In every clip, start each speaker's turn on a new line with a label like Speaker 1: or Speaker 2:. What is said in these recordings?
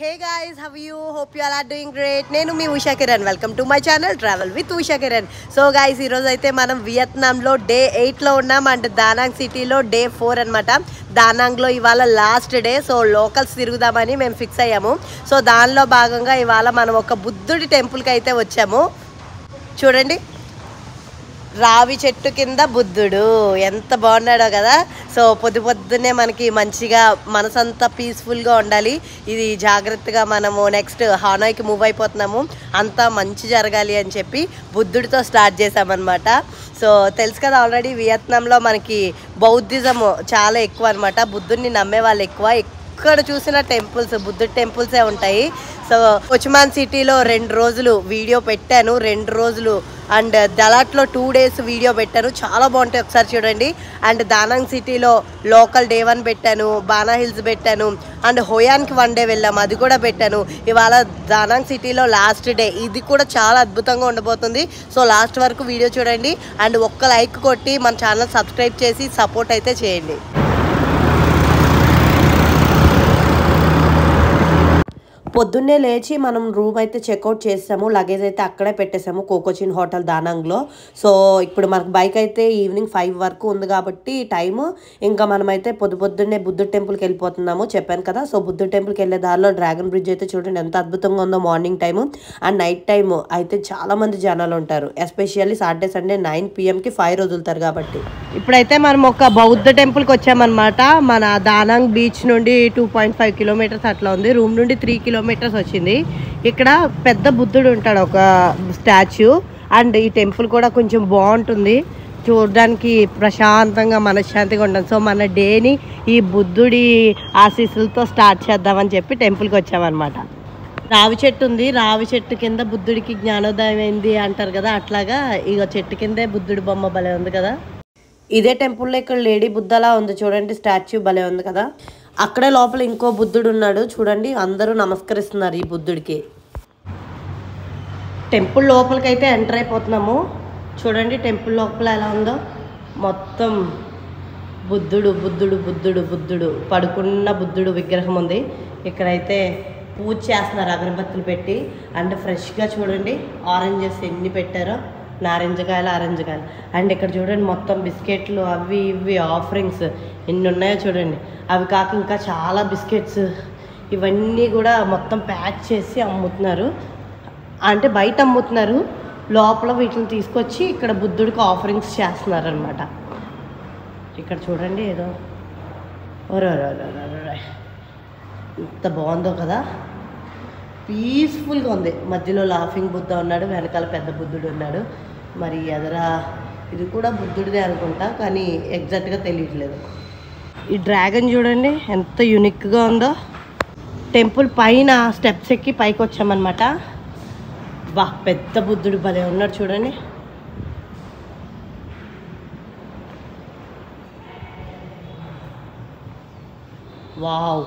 Speaker 1: Hey guys, how are you? Hope you all are doing great. Nenu mi Usha Kiran. Welcome to my channel Travel with Usha Kiran. So guys, ee roju aithe manam Vietnam lo day 8 lo unnam and Da Nang city lo day 4 anamata. Da Nang lo ivala last day, so locals tirugudamani mem fix ayyamu. So danlo bhaganga ivala manam oka Buddhudi temple ki aithe vachamu. Chudandi, రావి చెట్టు కింద బుద్ధుడు ఎంత బాగున్నాడో కదా. So పొద్దున్నే మనకి మంచిగా మనసంతా పీస్ఫుల్గా ఉండాలి. ఇది జాగ్రత్తగా మనము నెక్స్ట్ హానాయ్కి మూవ్ అయిపోతున్నాము, అంతా మంచి జరగాలి అని చెప్పి బుద్ధుడితో స్టార్ట్ చేసామన్నమాట. సో తెలుసు కదా ఆల్రెడీ వియత్నాంలో మనకి బౌద్ధిజం చాలా ఎక్కువ అనమాట. బుద్ధుడిని నమ్మే వాళ్ళు ఎక్కువ. ఎక్కడ చూసిన టెంపుల్స్, బుద్ధుడి టెంపుల్సే ఉంటాయి. సో కొచ్మాన్ సిటీలో 2 రోజులు వీడియో పెట్టాను, 2 రోజులు అండ్ దలాట్లో 2 days వీడియో పెట్టాను. చాలా బాగుంటాయి, ఒకసారి చూడండి. అండ్ దానాంగ్ సిటీలో లోకల్ day 1 పెట్టాను, బానా హిల్స్ పెట్టాను, అండ్ హోయాన్కి 1 day వెళ్ళాము, అది కూడా పెట్టాను. ఇవాళ దానాంగ్ సిటీలో లాస్ట్ డే, ఇది కూడా చాలా అద్భుతంగా ఉండబోతుంది. సో లాస్ట్ వరకు వీడియో చూడండి అండ్ ఒక్క లైక్ కొట్టి మన ఛానల్ సబ్స్క్రైబ్ చేసి సపోర్ట్ అయితే చేయండి. పొద్దున్నే లేచి మనం రూమ్ అయితే చెక్అవుట్ చేసాము, లగేజ్ అయితే అక్కడే పెట్టేసాము కోకోచిన్ హోటల్ దానాంగ్లో. సో ఇప్పుడు మనకు బైక్ అయితే ఈవినింగ్ 5 వరకు ఉంది కాబట్టి టైము ఇంకా మనమైతే పొద్దున్నే బుద్ధుడి టెంపుల్కి వెళ్ళిపోతున్నాము, చెప్పాను కదా. సో బుద్ధుడి టెంపుల్కి వెళ్ళే దారిలో డ్రాగన్ బ్రిడ్జ్ అయితే చూడండి ఎంత అద్భుతంగా ఉందో. Morning time and night time అయితే చాలామంది జనాలు ఉంటారు, especially Saturday Sunday 9 PM fire వదులుతారు కాబట్టి. ఇప్పుడైతే మనం ఒక బౌద్ధ టెంపుల్కి వచ్చామన్నమాట. మన దానాంగ్ బీచ్ నుండి 2.5 kilometers అట్లా ఉంది, రూమ్ నుండి 3 kilometers వచ్చింది. ఇక్కడ పెద్ద బుద్ధుడు ఉంటాడు, ఒక స్టాచ్యూ. అండ్ ఈ టెంపుల్ కూడా కొంచెం బాగుంటుంది చూడడానికి, ప్రశాంతంగా మనశ్శాంతిగా ఉంటుంది. సో మన డేని ఈ బుద్ధుడి ఆశీస్సులతో స్టార్ట్ చేద్దామని చెప్పి టెంపుల్కి వచ్చామన్నమాట. రావి చెట్టు ఉంది, రావి చెట్టు కింద బుద్ధుడికి జ్ఞానోదయం అయింది అంటారు కదా, అట్లాగా ఇక చెట్టు కిందే బుద్ధుడి బొమ్మ భలే ఉంది కదా. ఇదే టెంపుల్లో ఇక్కడ లేడీ బుద్ధలా ఉంది చూడండి, స్టాచ్యూ భలే ఉంది కదా. అక్కడే లోపల ఇంకో బుద్ధుడు ఉన్నాడు చూడండి, అందరూ నమస్కరిస్తున్నారు ఈ బుద్ధుడికి. టెంపుల్ లోపలికి అయితే ఎంటర్ అయిపోతున్నాము. చూడండి టెంపుల్ లోపల ఎలా ఉందో, మొత్తం బుద్ధుడు బుద్ధుడు బుద్ధుడు బుద్ధుడు పడుకున్న బుద్ధుడు విగ్రహం ఉంది. ఇక్కడైతే పూజ చేస్తున్నారు అగరబత్తులు పెట్టి. అండ్ ఫ్రెష్గా చూడండి ఆరెంజెస్ ఎన్ని పెట్టారో, నారింజకాయలు ఆరెంజకాయలు. అండ్ ఇక్కడ చూడండి మొత్తం బిస్కెట్లు అవి ఇవి ఆఫరింగ్స్ ఎన్ని ఉన్నాయో చూడండి. అవి కాక ఇంకా చాలా బిస్కెట్స్ ఇవన్నీ కూడా మొత్తం ప్యాక్ చేసి అమ్ముతున్నారు, అంటే బయట అమ్ముతున్నారు. లోపల వీటిని తీసుకొచ్చి ఇక్కడ బుద్ధుడికి ఆఫరింగ్స్ చేస్తున్నారు అనమాట. ఇక్కడ చూడండి ఏదో ఎంత బాగుందో కదా, పీస్ఫుల్గా ఉంది. మధ్యలో లాఫింగ్ బుద్ధ ఉన్నాడు, వెనకాల పెద్ద బుద్ధుడు ఉన్నాడు. మరి ఎదరా ఇది కూడా బుద్ధుడిదే అనుకుంటా, కానీ ఎగ్జాక్ట్గా తెలియట్లేదు. ఈ డ్రాగన్ చూడండి ఎంత యూనిక్గా ఉందో. టెంపుల్ పైన స్టెప్స్ ఎక్కి పైకి వచ్చామన్నమాట. బా పెద్ద బుద్ధుడు భలే ఉన్నాడు చూడండి. వావ్,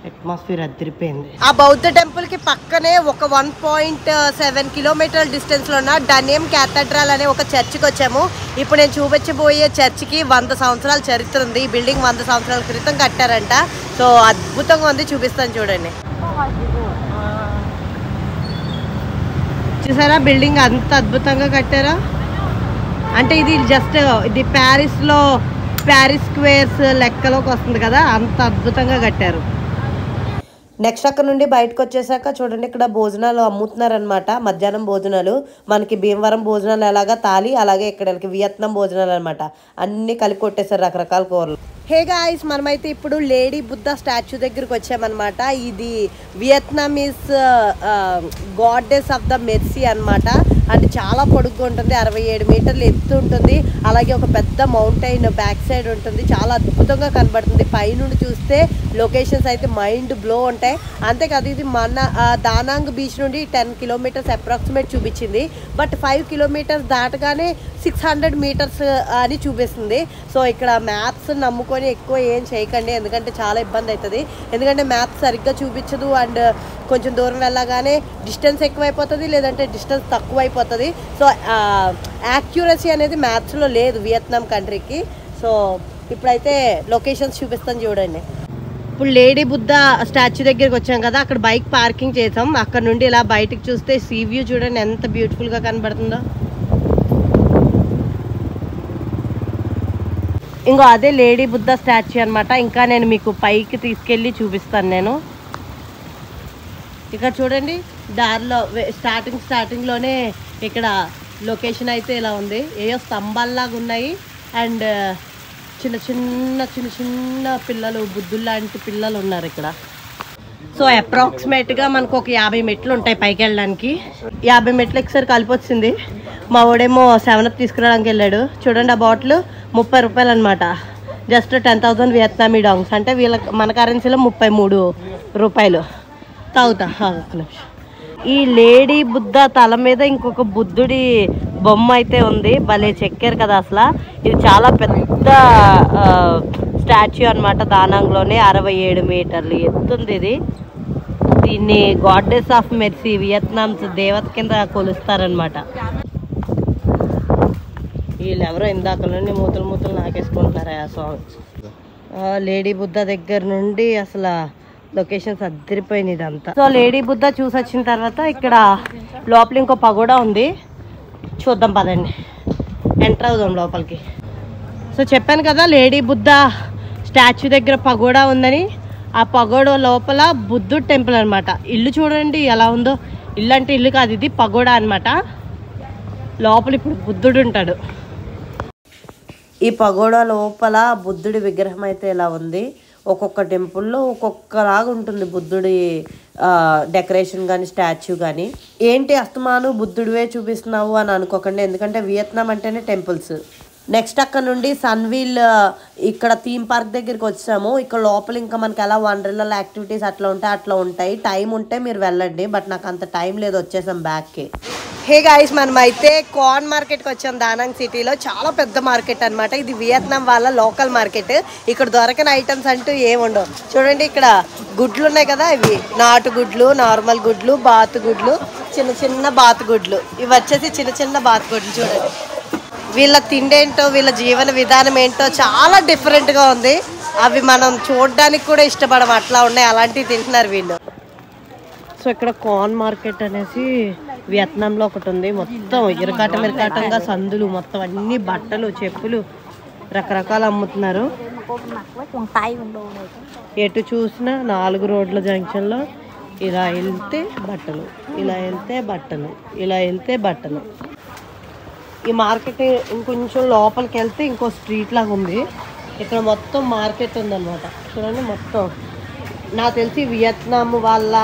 Speaker 1: అట్మాస్ఫియర్ అదిరిపోయింది. ఆ బౌద్ధ టెంపుల్ కి పక్కనే ఒక 1.7 kilometer డిస్టెన్స్ లో ఉన్న డనేమ్ క్యాథడ్రల్ అనే ఒక చర్చికి వచ్చాము. ఇప్పుడు నేను చూపించబోయే చర్చికి 100 సంవత్సరాల చరిత్ర ఉంది. ఈ బిల్డింగ్ 100 సంవత్సరాల క్రితం కట్టారంట. సో అద్భుతంగా ఉంది, చూపిస్తాను చూడండి. చూసారా బిల్డింగ్ అంత అద్భుతంగా కట్టారా, అంటే ఇది జస్ట్ ఇది ప్యారిస్ స్క్వేర్స్ లెక్కలోకి వస్తుంది కదా, అంత అద్భుతంగా కట్టారు. నెక్స్ట్ అక్కడ నుండి బయటకు వచ్చేసాక చూడండి ఇక్కడ భోజనాలు అమ్ముతున్నారనమాట, మధ్యాహ్నం భోజనాలు. మనకి భీమవరం భోజనాలు ఎలాగా తాలి, అలాగే ఇక్కడ వియత్నాం భోజనాలు అనమాట. అన్నీ కలిపి కొట్టేశారు రకరకాల కూరలు. హే గాయ్స్, మనమైతే ఇప్పుడు లేడీ బుద్ధ స్టాచ్యూ దగ్గరికి వచ్చామన్నమాట. ఇది Vietnamese goddess of the mercy అనమాట. అంటే చాలా పొడుగ్గా ఉంటుంది, 67 మీటర్లు ఎత్తు ఉంటుంది. అలాగే ఒక పెద్ద మౌంటైన్ బ్యాక్ సైడ్ ఉంటుంది, చాలా అద్భుతంగా కనబడుతుంది. పైనుండి చూస్తే లొకేషన్స్ అయితే మైండ్ బ్లో ఉంటాయి. అంతేకాదు ఇది మన దానాంగ్ బీచ్ నుండి 10 kilometers అప్రాక్సిమేట్ చూపించింది, బట్ 5 kilometers దాటగానే 600 meters అని చూపిస్తుంది. సో ఇక్కడ మ్యాప్స్ నమ్ముకొని ఎక్కువ ఏం చేయకండి, ఎందుకంటే చాలా ఇబ్బంది అవుతుంది. ఎందుకంటే మ్యాప్స్ సరిగ్గా చూపించదు అండ్ కొంచెం దూరం వెళ్ళగానే డిస్టెన్స్ ఎక్కువైపోతుంది, లేదంటే డిస్టెన్స్ తక్కువ అయిపోతుంది. సో యాక్యురసీ అనేది మ్యాప్స్లో లేదు వియత్నాం కంట్రీకి. సో ఇప్పుడైతే లొకేషన్స్ చూపిస్తాను చూడండి. ఇప్పుడు లేడీ బుద్ధ స్టాచ్యూ దగ్గరికి వచ్చాం కదా, అక్కడ బైక్ పార్కింగ్ చేసాం. అక్కడ నుండి ఇలా బయటకు చూస్తే సీ వ్యూ చూడండి ఎంత బ్యూటిఫుల్గా కనబడుతుందో. ఇంకో అదే లేడీ బుద్ధ స్టాచ్యూ అనమాట. ఇంకా నేను మీకు పైకి తీసుకెళ్ళి చూపిస్తాను. నేను ఇక్కడ చూడండి దారిలో స్టార్టింగ్లోనే ఇక్కడ లొకేషన్ అయితే ఇలా ఉంది. ఏయో స్తంభాల్లాగా ఉన్నాయి. అండ్ చిన్న చిన్న పిల్లలు, బుద్ధులు లాంటి పిల్లలు ఉన్నారు ఇక్కడ. సో అప్రాక్సిమేట్గా మనకు ఒక 50 మెట్లు ఉంటాయి పైకి వెళ్ళడానికి. 50 మెట్లు ఒకసారి కలిపి వచ్చింది. మా వాడేమో 7 తీసుకురావడానికి వెళ్ళాడు. చూడండి ఆ బాటిల్ 30 రూపాయలు అనమాట. జస్ట్ 10,000 వియత్నామీ డాంగ్స్, అంటే మన కరెన్సీలో 33 రూపాయలు. తాగుతా ఒక్క నిమిషం. ఈ లేడీ బుద్ధ తల మీద ఇంకొక బుద్ధుడి బొమ్మ అయితే ఉంది. భలే చెక్కారు కదా అసలు. ఇది చాలా పెద్ద స్టాచ్యూ అనమాట. దానాంగ్లోనే 67 మీటర్లు ఎత్తుంది ఇది. దీన్ని గాడ్డెస్ ఆఫ్ మెర్సీ, వియత్నాం దేవత కింద కొలుస్తారనమాట. వీళ్ళు ఎవరో ఇందాక నుండి మూతలు నాకేసుకుంటున్నారు ఆ సాంగ్. లేడీ బుద్ధ దగ్గర నుండి అసలు లొకేషన్స్ అద్దరిపోయినాయి ఇదంతా. సో లేడీ బుద్ధ చూసి వచ్చిన తర్వాత ఇక్కడ లోపల ఇంకో పగోడా ఉంది, చూద్దాం పదండి. ఎంటర్ అవుదాం లోపలికి. సో చెప్పాను కదా లేడీ బుద్ధ స్టాచ్యూ దగ్గర పగోడా ఉందని. ఆ పగోడా లోపల బుద్ధుడు టెంపుల్ అనమాట. ఇల్లు చూడండి ఎలా ఉందో. ఇల్లు అంటే ఇల్లు కాదు, ఇది పగోడా అనమాట. లోపల ఇప్పుడు బుద్ధుడు ఉంటాడు. ఈ పగోడా లోపల బుద్ధుడి విగ్రహం అయితే ఇలా ఉంది. ఒక్కొక్క టెంపుల్లో ఒక్కొక్కలాగా ఉంటుంది బుద్ధుడి డెకరేషన్ కానీ స్టాచ్యూ కానీ. ఏంటి అస్తమాను బుద్ధుడివే చూపిస్తున్నావు అని అనుకోకండి, ఎందుకంటే వియత్నాం అంటేనే టెంపుల్స్. నెక్స్ట్ అక్కడ నుండి సన్వీల్ ఇక్కడ థీమ్ పార్క్ దగ్గరికి వచ్చాము. ఇక్కడ లోపల ఇంకా మనకి ఎలా వండర్లా యాక్టివిటీస్ అట్లా ఉంటాయి. టైం ఉంటే మీరు వెళ్ళండి, బట్ నాకు అంత టైం లేదు, వచ్చేసాం బ్యాక్కి. హే గాయ్స్, మనం అయితే కార్న్ మార్కెట్కి వచ్చాం దానాంగ్ సిటీలో. చాలా పెద్ద మార్కెట్ అనమాట. ఇది వియత్నాం వాళ్ళ లోకల్ మార్కెట్. ఇక్కడ దొరకని ఐటమ్స్ అంటూ ఏముండవు. చూడండి ఇక్కడ గుడ్లు ఉన్నాయి కదా, ఇవి నాటు గుడ్లు, నార్మల్ గుడ్లు, బాతు గుడ్లు, చిన్న బాతు గుడ్లు. ఇవి వచ్చేసి చిన్న బాతు గుడ్లు. చూడండి వీళ్ళ తిండి ఏంటో, వీళ్ళ జీవన విధానం ఏంటో చాలా డిఫరెంట్గా ఉంది. అవి మనం చూడడానికి కూడా ఇష్టపడం, అట్లా ఉన్నాయి. అలాంటివి తింటున్నారు వీళ్ళు. సో ఇక్కడ కార్న్ మార్కెట్ అనేసి వియత్నాంలో ఒకటి ఉంది. మొత్తం ఇరకాటంగా సందులు, మొత్తం అన్ని బట్టలు, చెప్పులు రకరకాలు అమ్ముతున్నారు. ఎటు చూసినా 4 రోడ్ల జంక్షన్లో ఇలా వెళ్తే బట్టలు, ఇలా వెళ్తే బట్టలు, ఇలా వెళ్తే బట్టలు. ఈ మార్కెట్ ఇంకొంచెం లోపలికి వెళ్తే ఇంకో స్ట్రీట్ లాగా ఉంది. ఇక్కడ మొత్తం మార్కెట్ ఉందన్నమాట. చూడండి మొత్తం నాకు తెలిసి వియత్నాం వాళ్ళ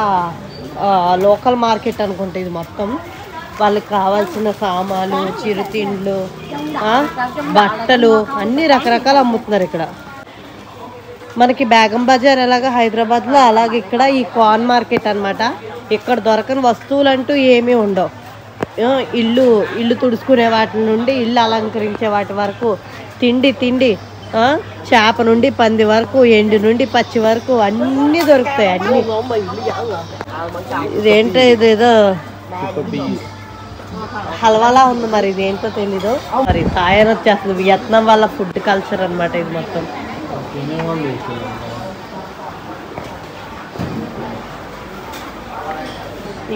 Speaker 1: లోకల్ మార్కెట్ అనుకుంటా ఇది మొత్తం. వాళ్ళకి కావాల్సిన సామాన్లు, చిరుతిండ్లు, బట్టలు అన్నీ రకరకాలు అమ్ముతున్నారు ఇక్కడ. మనకి బేగం బజార్ ఎలాగ హైదరాబాద్లో, అలాగే ఇక్కడ ఈ కార్న్ మార్కెట్ అనమాట. ఇక్కడ దొరకని వస్తువులు అంటూ ఏమీ ఉండవు. ఇల్లు తుడుచుకునే వాటి నుండి ఇల్లు అలంకరించే వాటి వరకు, తిండి చేప నుండి పంది వరకు, ఎండు నుండి పచ్చి వరకు అన్నీ దొరుకుతాయి. అన్నీ ఇదేంటో ఇదేదో హల్వాలా ఉంది, మరి ఇదేంటో తెలీదు. మరి తాయన వచ్చేస్తుంది. వియత్నాం వాళ్ళ ఫుడ్ కల్చర్ అనమాట ఇది మొత్తం.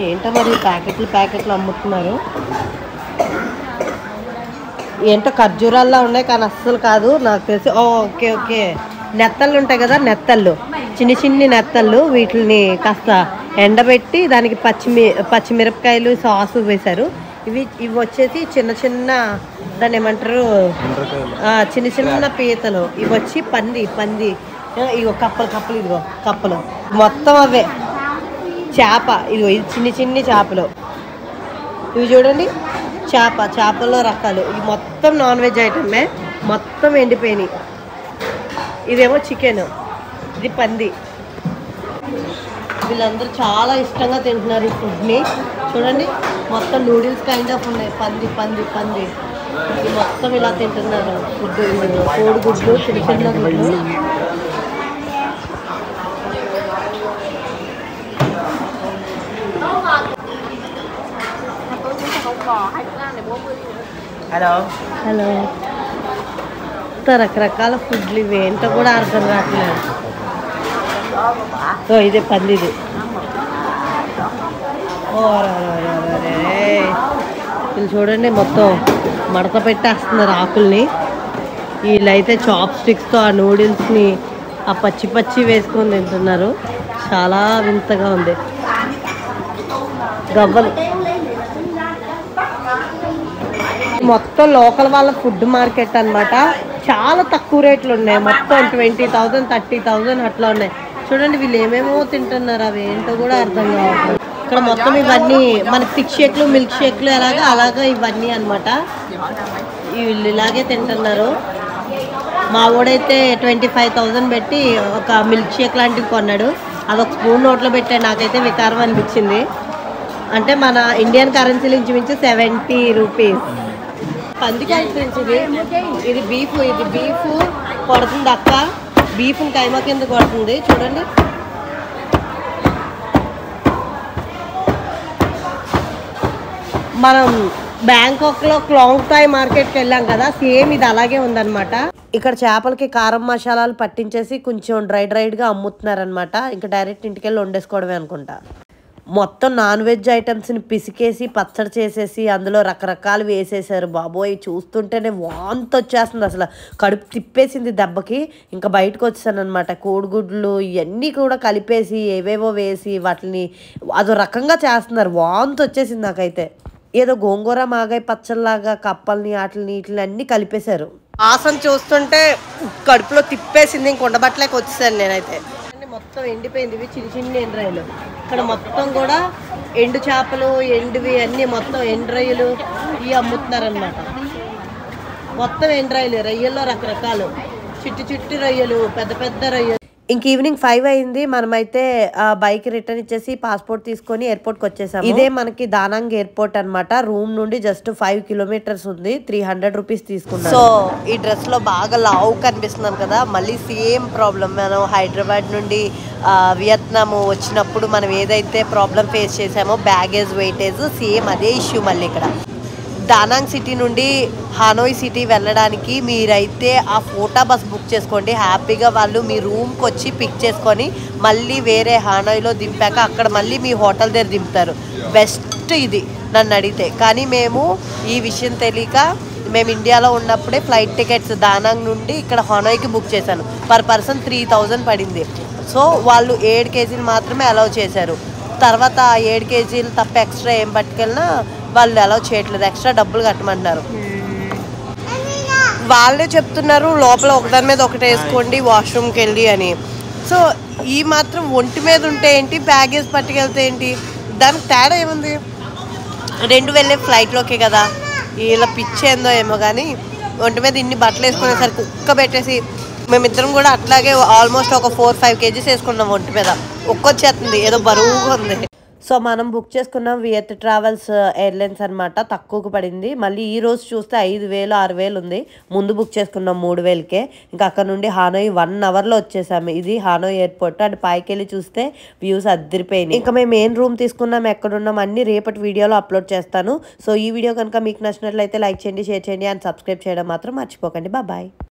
Speaker 1: ఏంటో మరి ప్యాకెట్లు అమ్ముతున్నారు. ఏంటో ఖర్జూరాల్లో ఉన్నాయి కానీ అస్సలు కాదు నాకు తెలిసి. ఓకే నెత్తళ్ళు ఉంటాయి కదా, నెత్తళ్ళు, చిన్ని నెత్తళ్ళు. వీటిని కాస్త ఎండబెట్టి దానికి పచ్చిమిరపకాయలు సాసు వేశారు. ఇవి వచ్చేసి చిన్న దాన్ని ఏమంటారు, చిన్న పీతలు. ఇవి వచ్చి పంది. ఇగో కప్పలు, ఇదిగో కప్పలు మొత్తం అవే. చేప, ఇదిగో ఇది చిన్ని చేపలు. ఇవి చూడండి చేపల్లో రకాలు. ఇవి మొత్తం నాన్ వెజ్ ఐటమే, మొత్తం ఎండిపోయినాయి. ఇదేమో చికెన్, ఇది పంది. వీళ్ళందరూ చాలా ఇష్టంగా తింటున్నారు ఈ ఫుడ్ని. చూడండి మొత్తం నూడిల్స్ కైండ్ ఆఫ్ ఉన్నాయి. పంది ఇది మొత్తం ఇలా తింటున్నారు ఫుడ్. కోడిగుడ్లు, చిన్న గుడ్లు. హలో రకరకాల ఫుడ్లు ఇవి ఏంటో కూడా అర్థం కావట్లేదు. సో ఇదే పందిది. వీళ్ళు చూడండి మొత్తం మడత పెట్టేస్తున్నారు ఆకుల్ని. వీళ్ళైతే చాప్ స్టిక్స్తో ఆ నూడిల్స్ని ఆ పచ్చి పచ్చి వేసుకొని తింటున్నారు. చాలా వింతగా ఉంది. గవ్వలు మొత్తం లోకల్ వాళ్ళ ఫుడ్ మార్కెట్ అన్నమాట. చాలా తక్కువ రేట్లు ఉన్నాయి. మొత్తం 20,000 30,000 అట్లా ఉన్నాయి. చూడండి వీళ్ళు ఏమేమో తింటున్నారు, అవి ఏంటో కూడా అర్థం కావట్లేదు. ఇక్కడ మొత్తం ఇవన్నీ మన థిక్ షేక్లు మిల్క్ షేక్లు అలాగా ఇవన్నీ అనమాట. వీళ్ళు ఇలాగే తింటున్నారు. మా వాడైతే 25,000 పెట్టి ఒక మిల్క్ షేక్ లాంటివి కొన్నాడు. అదొక స్పూన్ నోట్లో పెట్టాడు. నాకైతే వికారం అనిపించింది. అంటే మన ఇండియన్ కరెన్సీలు ఇంచుమించు 70 రూపీస్. పందికాయ ఫ్రెండ్స్ ఇది బీఫ్ కొడుతుంది అక్క. బీఫ్ని కైమా కింద కొడుతుంది చూడండి. మనం బ్యాంకాక్లో క్లాంగ్ థాయ్ మార్కెట్కి వెళ్ళాం కదా, సేమ్ ఇది అలాగే ఉందన్నమాట. ఇక్కడ చేపలకి కారం మసాలాలు పట్టించేసి కొంచెం డ్రైడ్గా అమ్ముతున్నారనమాట. ఇంకా డైరెక్ట్ ఇంటికి వెళ్ళి వండేసుకోవడమే అనుకుంటా. మొత్తం నాన్ వెజ్ ఐటమ్స్ని పిసికేసి పచ్చడి చేసేసి అందులో రకరకాలు వేసేసారు. బాబోయ్ చూస్తుంటేనే వాంతి వచ్చేస్తుంది, అసలు కడుపు తిప్పేసింది దెబ్బకి. ఇంకా బయటకు వచ్చేసాను అనమాట. కోడిగుడ్లు ఇవన్నీ కూడా కలిపేసి ఏవేవో వేసి వాటిని అదో రకంగా చేస్తున్నారు. వాంతి వచ్చేసింది నాకైతే. ఏదో గోంగూర మాగాయ పచ్చళ్ళలాగా కప్పల్ని వాటిని వీటిని అన్నీ కలిపేశారు. ఆసన చూస్తుంటే కడుపులో తిప్పేసింది. ఇంక ఉండబట్టలేక వచ్చేసాను నేనైతే. మొత్తం ఎండిపోయింది. ఇవి చిన్న ఎండ్రాయిలు. ఇక్కడ మొత్తం కూడా ఎండు చేపలు ఎండువి అన్నీ మొత్తం ఎండ్రాయిలు ఇవి అమ్ముతున్నారనమాట. మొత్తం ఎండ్రాయిలు, రొయ్యల్లో రకరకాలు, చిట్టి రొయ్యలు, పెద్ద రొయ్యలు. ఇంక ఈవినింగ్ 5 అయింది. మనమైతే బైక్ రిటర్న్ ఇచ్చేసి పాస్పోర్ట్ తీసుకొని ఎయిర్పోర్ట్కి వచ్చేసాము. ఇదే మనకి దానాంగ్ ఎయిర్పోర్ట్ అనమాట. రూమ్ నుండి జస్ట్ 5 కిలోమీటర్స్ ఉంది. 300 రూపీస్ తీసుకున్నాం. సో ఈ డ్రెస్ లో బాగా లావు కనిపిస్తున్నాను కదా. మళ్ళీ సేమ్ ప్రాబ్లం. మనం హైదరాబాద్ నుండి వియత్నాం వచ్చినప్పుడు మనం ఏదైతే ప్రాబ్లం ఫేస్ చేసామో బ్యాగేజ్ వెయిటేజ్, సేమ్ అదే ఇష్యూ మళ్ళీ ఇక్కడ. దానాంగ్ సిటీ నుండి హానోయ్ సిటీ వెళ్ళడానికి మీరైతే ఆ ఫోటా బస్ బుక్ చేసుకోండి. హ్యాపీగా వాళ్ళు మీ రూమ్కి వచ్చి పిక్ చేసుకొని మళ్ళీ వేరే హానోయ్లో దింపాక అక్కడ మళ్ళీ మీ హోటల్ దగ్గర దింపుతారు. బెస్ట్ ఇది నన్ను అడిగితే. కానీ మేము ఈ విషయం తెలియక మేము ఇండియాలో ఉన్నప్పుడే ఫ్లైట్ టికెట్స్ దానాంగ్ నుండి ఇక్కడ హానోయ్కి బుక్ చేశాను. పర్ పర్సన్ 3,000 పడింది. సో వాళ్ళు 7 కేజీలు మాత్రమే అలౌ చేశారు. తర్వాత 7 కేజీలు తప్ప ఎక్స్ట్రా ఏం పట్టుకెళ్ళినా వాళ్ళు అలౌ చేయట్లేదు. ఎక్స్ట్రా డబ్బులు కట్టమంటున్నారు. వాళ్ళే చెప్తున్నారు లోపల ఒకదాని మీద ఒకటి వేసుకోండి వాష్రూమ్కి వెళ్ళి అని. సో ఈ మాత్రం ఒంటి మీద ఉంటే ఏంటి, బ్యాగేజ్ పట్టుకెళ్తే ఏంటి, దానికి తేడా ఏముంది? 2 వెళ్ళే ఫ్లైట్లోకే కదా. ఇలా పిచ్చేందో ఏమో కానీ ఒంటి మీద ఇన్ని బట్టలు వేసుకునేసరికి కుక్క పెట్టేసి మేమిద్దరం కూడా అట్లాగే ఆల్మోస్ట్ ఒక 4-5 కేజీస్ వేసుకున్నాం ఒంటి మీద. ఒక్కొచ్చేస్తుంది, ఏదో బరువుగా ఉంది. సో మనం బుక్ చేసుకున్నాం వియత్ ట్రావెల్స్ ఎయిర్లైన్స్ అనమాట. తక్కువకు పడింది. మళ్ళీ ఈ రోజు చూస్తే 5,000-6,000 ఉంది. ముందు బుక్ చేసుకున్నాం 3,000కే. ఇంకా అక్కడ నుండి హానోయ్ 1 అవర్లో వచ్చేసాము. ఇది హానోయ్ ఎయిర్పోర్ట్. అండ్ పైకి వెళ్ళి చూస్తే వ్యూస్ అద్దరిపోయినాయి. ఇంకా మేము ఏం రూమ్ తీసుకున్నాం, ఎక్కడున్నాం అన్ని రేపటి వీడియోలో అప్లోడ్ చేస్తాను. సో ఈ వీడియో కనుక మీకు నచ్చినట్లయితే లైక్ చేయండి, షేర్ చేయండి అండ్ సబ్స్క్రైబ్ చేయడం మాత్రం మర్చిపోకండి. బాయ్.